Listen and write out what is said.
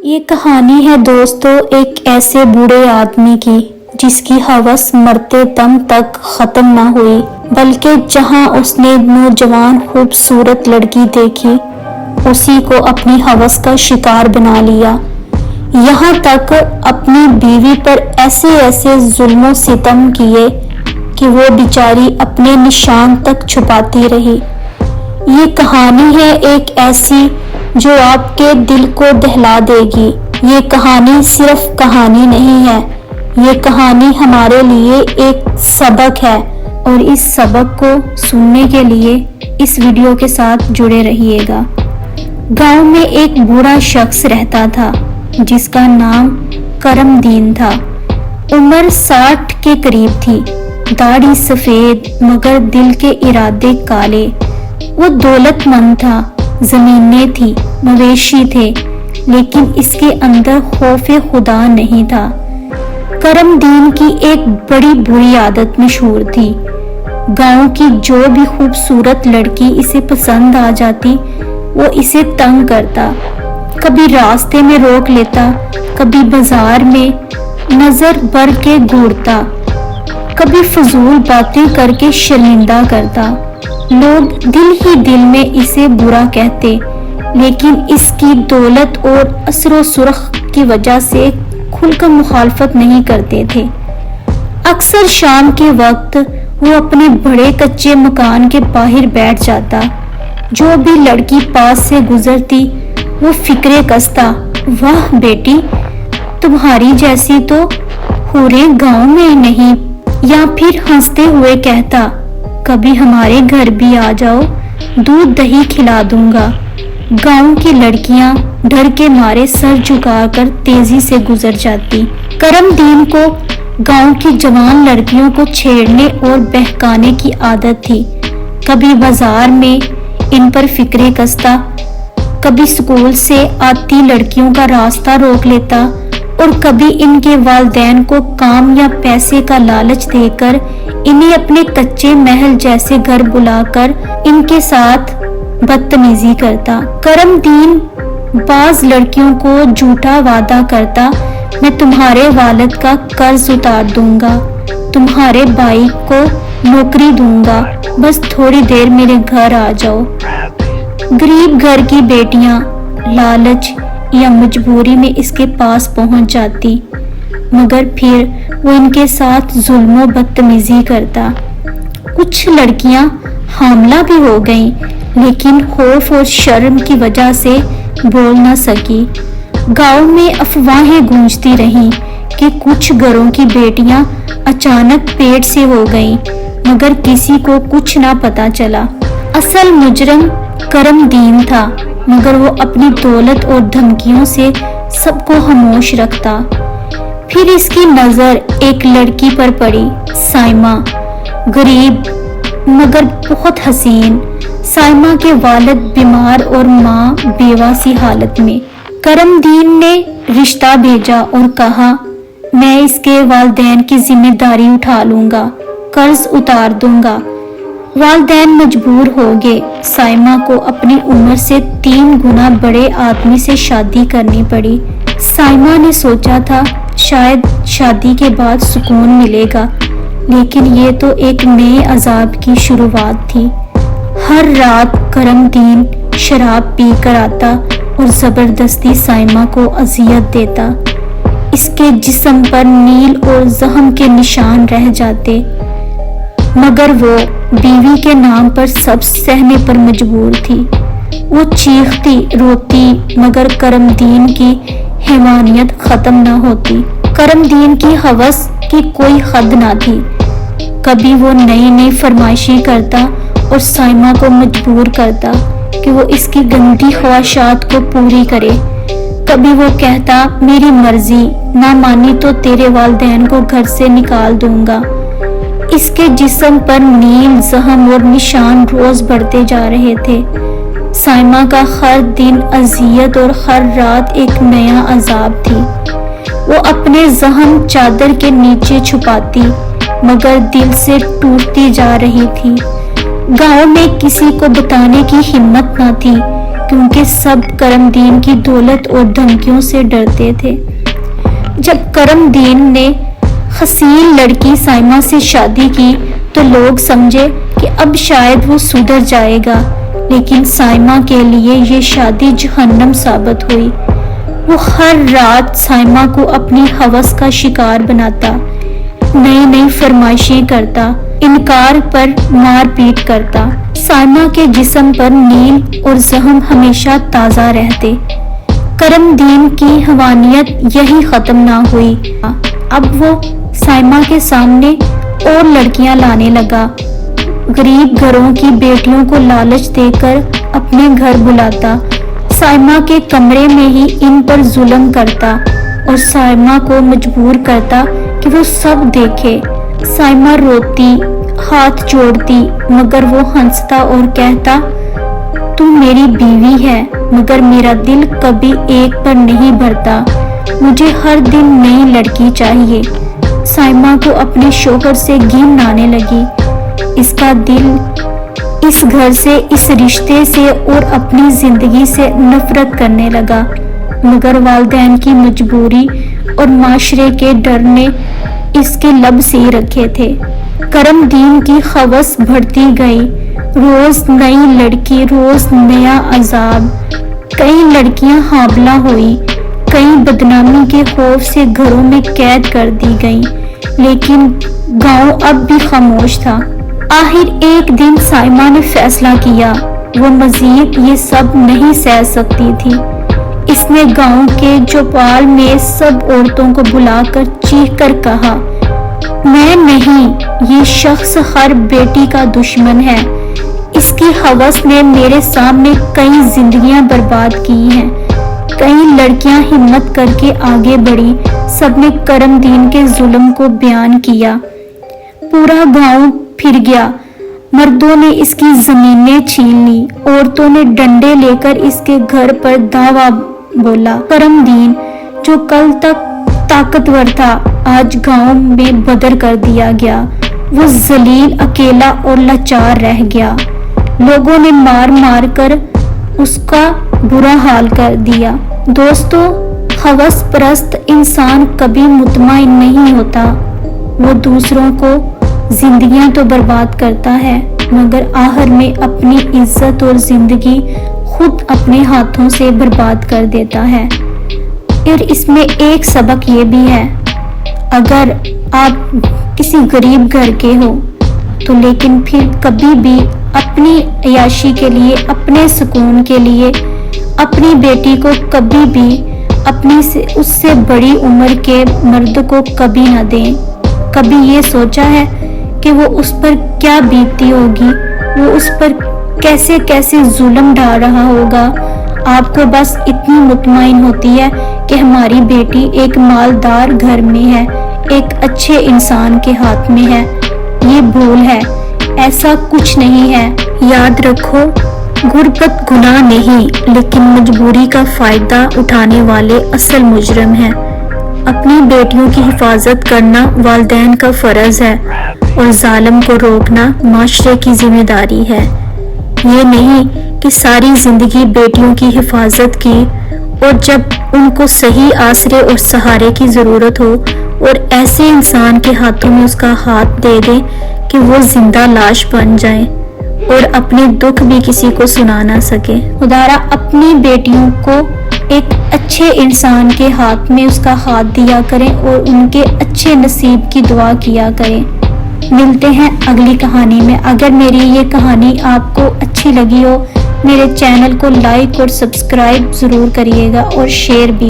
یہ کہانی ہے دوستو ایک ایسے بوڑھے آدمی کی جس کی ہوس مرتے دم تک ختم نہ ہوئی، بلکہ جہاں اس نے نوجوان خوبصورت لڑکی دیکھی اسی کو اپنی ہوس کا شکار بنا لیا، یہاں تک اپنی بیوی پر ایسے ظلم و ستم کیے کہ وہ بیچاری اپنے نشان تک چھپاتی رہی۔ یہ کہانی ہے ایک ایسی جو آپ کے دل کو دہلا دے گی۔ یہ کہانی صرف کہانی نہیں ہے، یہ کہانی ہمارے لیے ایک سبق ہے، اور اس سبق کو سننے کے لیے اس ویڈیو کے ساتھ جڑے رہیے گا۔ گاؤں میں ایک بوڑھا شخص رہتا تھا جس کا نام کرم دین تھا۔ عمر 60 کے قریب تھی، داڑھی سفید مگر دل کے ارادے کالے۔ وہ دولت مند تھا، زمینیں تھی، مویشی تھے، لیکن اس کے اندر خوف خدا نہیں تھا۔ کرم دین کی ایک بڑی بری عادت مشہور تھی۔ گاؤں کی جو بھی خوبصورت لڑکی اسے پسند آ جاتی وہ اسے تنگ کرتا، کبھی راستے میں روک لیتا، کبھی بازار میں نظر بھر کے گھورتا، کبھی فضول باتیں کر کے شرمندہ کرتا۔ لوگ دل ہی دل میں اسے برا کہتے، لیکن اس کی دولت اور اثر و سرخ کی وجہ سے کھل کر مخالفت نہیں کرتے تھے۔ اکثر شام کے وقت وہ اپنے بڑے کچے مکان کے باہر بیٹھ جاتا، جو بھی لڑکی پاس سے گزرتی وہ فکرے کستا، واہ بیٹی تمہاری جیسی تو حوریں گاؤں میں نہیں، یا پھر ہنستے ہوئے کہتا، کبھی ہمارے گھر بھی آ جاؤ، دودھ دہی کھلا دوں گا۔ گاؤں کی لڑکیاں ڈر کے مارے سر جھکا کر تیزی سے گزر جاتی۔ کرم دین کو گاؤں کی جوان لڑکیوں کو چھیڑنے اور بہکانے کی عادت تھی۔ کبھی بازار میں ان پر فکرے کستا، کبھی اسکول سے آتی لڑکیوں کا راستہ روک لیتا، اور کبھی ان کے والدین کو کام یا پیسے کا لالچ دے کر انہیں اپنے کچے محل جیسے گھر بلا کر ان کے ساتھ بدتمیزی کرتا۔ کرم دین بعض لڑکیوں کو جھوٹا وعدہ کرتا، میں تمہارے والد کا قرض اتار دوں گا، تمہارے بھائی کو نوکری دوں گا، بس تھوڑی دیر میرے گھر آ جاؤ۔ غریب گھر کی بیٹیاں لالچ یا مجبوری میں اس کے پاس پہنچ جاتی، مگر پھر وہ ان کے ساتھ ظلم و بدتمیزی کرتا۔ کچھ لڑکیاں حاملہ بھی ہو گئیں، لیکن خوف اور شرم کی وجہ سے بول نہ سکی۔ گاؤں میں افواہیں گونجتی رہیں کہ کچھ گھروں کی بیٹیاں اچانک پیٹ سے ہو گئیں، مگر کسی کو کچھ نہ پتا چلا۔ اصل مجرم کرم دین تھا، مگر وہ اپنی دولت اور دھمکیوں سے سب کو خاموش رکھتا۔ پھر اس کی نظر ایک لڑکی پر پڑی، سائمہ، غریب مگر بہت حسین۔ سائمہ کے والد بیمار اور ماں بیوہ سی حالت میں۔ کرم دین نے رشتہ بھیجا اور کہا، میں اس کے والدین کی ذمہ داری اٹھا لوں گا، قرض اتار دوں گا۔ والدین مجبور ہو گئے۔ سائمہ کو اپنی عمر سے 3 گنا بڑے آدمی سے شادی کرنی پڑی۔ سائمہ نے سوچا تھا شاید شادی کے بعد سکون ملے گا، لیکن یہ تو ایک نئے عذاب کی شروعات تھی۔ ہر رات کرم دین شراب پی کر آتا اور زبردستی سائمہ کو اذیت دیتا۔ اس کے جسم پر نیل اور زخم کے نشان رہ جاتے، مگر وہ بیوی کے نام پر سب سہنے پر مجبور تھی۔ وہ چیختی روتی، مگر کرم دین کی حیوانیت ختم نہ ہوتی۔ کرم دین کی ہوس کی کوئی حد نہ تھی۔ کبھی وہ نئی فرمائشیں کرتا اور سائمہ کو مجبور کرتا کہ وہ اس کی گندی خواہشات کو پوری کرے۔ کبھی وہ کہتا، میری مرضی، نہ مانی تو تیرے والدین کو گھر سے نکال دوں گا۔ اس کے جسم پر نیل زخم اور نشان روز بڑھتے جا رہے تھے۔ سائمہ کا ہر دن اذیت اور ہر رات ایک نیا عذاب تھی۔ وہ اپنے زخم چادر کے نیچے چھپاتی، مگر دل سے ٹوٹتی جا رہی تھی۔ گاؤں میں کسی کو بتانے کی ہمت نہ تھی کیونکہ سب کرم دین کی دولت اور دھمکیوں سے ڈرتے تھے۔ جب کرم دین نے حسین لڑکی سائمہ سے شادی کی تو لوگ سمجھے کہ اب شاید وہ سدھر جائے گا، لیکن سائمہ کے لیے یہ شادی جہنم ثابت ہوئی۔ وہ ہر رات سائمہ کو اپنی ہوس کا شکار بناتا، نئی نئی فرمائشیں کرتا، انکار پر مار پیٹ کرتا۔ سائمہ کے جسم پر نیل اور زخم ہمیشہ تازہ رہتے۔ کرم دین کی حیوانیت یہی ختم نہ ہوئی۔ اب وہ سائمہ کے سامنے اور لڑکیاں لانے لگا، غریب گھروں کی بیٹیوں کو لالچ دے کر اپنے گھر بلاتا، سائمہ کے کمرے میں ہی ان پر ظلم کرتا اور سائمہ کو مجبور کرتا کہ وہ سب دیکھے۔ سائمہ روتی، ہاتھ جوڑتی، مگر وہ ہنستا اور کہتا، تو میری بیوی ہے مگر میرا دل کبھی ایک پر نہیں بھرتا، مجھے ہر دن نئی لڑکی چاہیے۔ سائمہ کو اپنے شوہر سے گھن آنے لگی، اس کا دل اس گھر سے، اس رشتے سے اور اپنی زندگی سے نفرت کرنے لگا، مگر والدین کی مجبوری اور معاشرے کے ڈر نے اس کے لب سی رکھے تھے۔ کرم دین کی ہوس بڑھتی گئی، روز نئی لڑکی، روز نیا عذاب۔ کئی لڑکیاں حاملہ ہوئی، کئی بدنامی کے خوف سے گھروں میں قید کر دی گئیں، لیکن گاؤں اب بھی خاموش تھا۔ آخر ایک دن سائمہ نے فیصلہ کیا، وہ مزید یہ سب نہیں سہ سکتی تھی۔ اس نے گاؤں کے چوپال میں سب عورتوں کو بلا کر چیخ کر کہا، میں نہیں، یہ شخص ہر بیٹی کا دشمن ہے، اس کی ہوس نے میرے سامنے کئی زندگیاں برباد کی ہیں۔ کئی لڑکیاں ہمت کر کے آگے بڑھی، سب نے کرم دین کے ظلم کو بیان کیا۔ پورا گاؤں پھر گیا، مردوں نے اس کی زمینیں چھین لی، عورتوں نے ڈنڈے لے کر اس کے گھر پر دعویٰ بولا۔ کرم دین جو کل تک طاقتور تھا، آج گاؤں میں بدر کر دیا گیا، وہ ذلیل، اکیلا اور لاچار رہ گیا۔ لوگوں نے مار مار کر اس کا برا حال کر دیا۔ دوستو، ہوس پرست انسان کبھی مطمئن نہیں ہوتا، وہ دوسروں کو زندگیاں تو برباد کرتا ہے مگر آخر میں اپنی عزت اور زندگی خود اپنے ہاتھوں سے برباد کر دیتا ہے۔ اور اس میں ایک سبق یہ بھی ہے، اگر آپ کسی غریب گھر کے ہو تو لیکن پھر کبھی بھی اپنی عیاشی کے لیے، اپنے سکون کے لیے اپنی بیٹی کو کبھی بھی اس سے بڑی عمر کے مرد کو کبھی نہ دیں۔ کبھی یہ سوچا ہے کہ وہ اس پر کیا بیتتی ہوگی، وہ اس پر کیسے کیسے ظلم ڈھا رہا ہوگا۔ آپ کو بس اتنی مطمئن ہوتی ہے کہ ہماری بیٹی ایک مالدار گھر میں ہے، ایک اچھے انسان کے ہاتھ میں ہے۔ یہ بھول ہے، ایسا کچھ نہیں ہے۔ یاد رکھو، غربت گناہ نہیں، لیکن مجبوری کا فائدہ اٹھانے والے اصل مجرم ہیں۔ اپنی بیٹیوں کی حفاظت کرنا والدین کا فرض ہے اور ظالم کو روکنا معاشرے کی ذمہ داری ہے۔ یہ نہیں کہ ساری زندگی بیٹیوں کی حفاظت کی اور جب ان کو صحیح آسرے اور سہارے کی ضرورت ہو اور ایسے انسان کے ہاتھوں میں اس کا ہاتھ دے دیں کہ وہ زندہ لاش بن جائیں اور اپنے دکھ بھی کسی کو سنا نہ سکے۔ خدارا اپنی بیٹیوں کو ایک اچھے انسان کے ہاتھ میں اس کا ہاتھ دیا کریں اور ان کے اچھے نصیب کی دعا کیا کریں۔ ملتے ہیں اگلی کہانی میں۔ اگر میری یہ کہانی آپ کو اچھی لگی ہو، میرے چینل کو لائک اور سبسکرائب ضرور کریے گا اور شیئر بھی۔